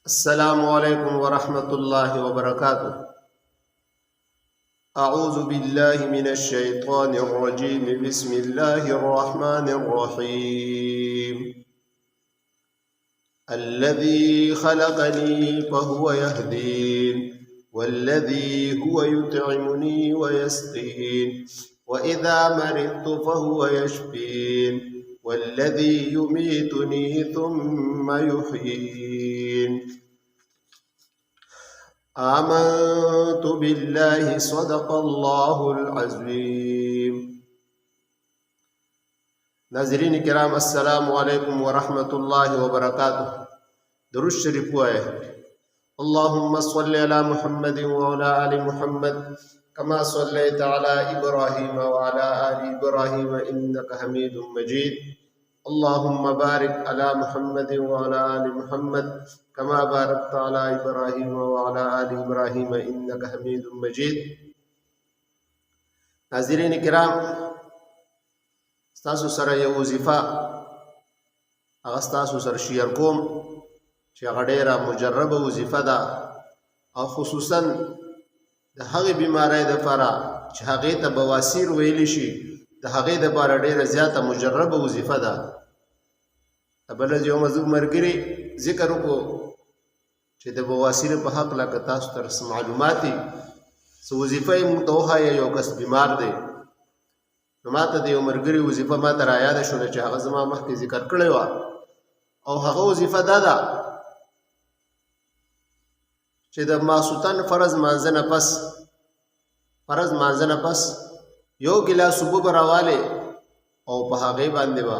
السلام عليكم ورحمة الله وبركاته. أعوذ بالله من الشيطان الرجيم. بسم الله الرحمن الرحيم. الذي خلقني فهو يهدين، والذي هو يطعمني ويسقين، وإذا مرضت فهو يشفين، والذي يميتني ثم يحيين. آمنت بالله صدق الله العظيم. ناظرین کرام السلام علیکم ورحمۃ اللہ وبرکاتہ. درود شریف ہوئے. اللهم صل على محمد وعلى آل محمد كما صليت على إبراهيم وعلى آل إبراهيم إنك حميد مجيد. اللهم بارك على محمد وعلى آل محمد كما باركت على إبراهيم وعلى آل إبراهيم إنك حميد مجيد. ناظرین کرام، ستاسو سره یو وظیفه هغه ستاسو سره شیر کوم چې هغه ډېره مجربه وظیفه ده، او خصوصا د هغې بیمارۍ دپاره چې هغې ته بواسیر ویلی شي، د هغې دپاره ډېره زیاته مجربه وظیفه ده. د بل ورځ یو مزوب ملګري ذکر وکړو چې د بواسیر په هکله که تاسو ته څه معلومات دي، څه وظیفه یې موږ ته وښایه. یو کس بیمار دی، نو ما ته د یو ملګري وظیفه ما ته رایاده شوله چې هغه زما مخکې ذکر کړې وه، او هغه وظیفه دا ده چې د ماسوتن فرض مانځه نه پس یو ګیلاس اوبه به راوالې او په هغې باندې به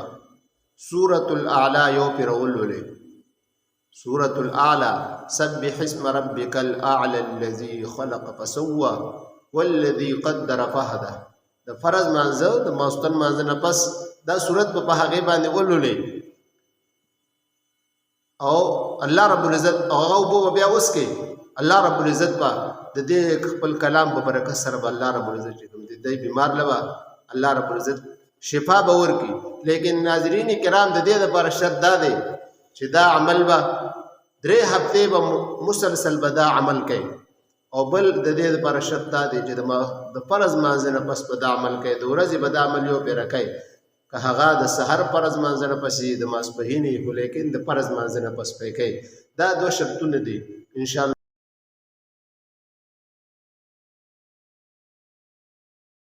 سورة الاعلی یو پې راولولې. سورة الاعلی، سبح اسم ربک الاعلی الذي خلق فسوى والذي قدر فهدى. د فرض مانځه د ماسوتن مانځه نه پس دا صورت به په هغې باندې ولولې، او الله رب العزت هغه اوبه به بیا وڅښې. الله رب العزت به د دې خپل کلام په برکت سره به الله رب العزت چې کوم دی بیمار له به الله رب العزت شفا به ورکړي. لیکن ناظرین کرام، د دې دپاره شرط دا دی چې دا عمل به 3 هفتې به مسلسل به دا عمل کوي، او بل د دې دپاره شرط دا دی چې د فرض مانځه نه پس به دا عمل کوي. د ورځې به دا عمل یو پېره کوي، که هغه د سحر فرض مانځه نه پس د ماسپښین، خو لیکن د فرض مانځه نه پس پې کوي. دا 2 شرطونه دي. انشاءالله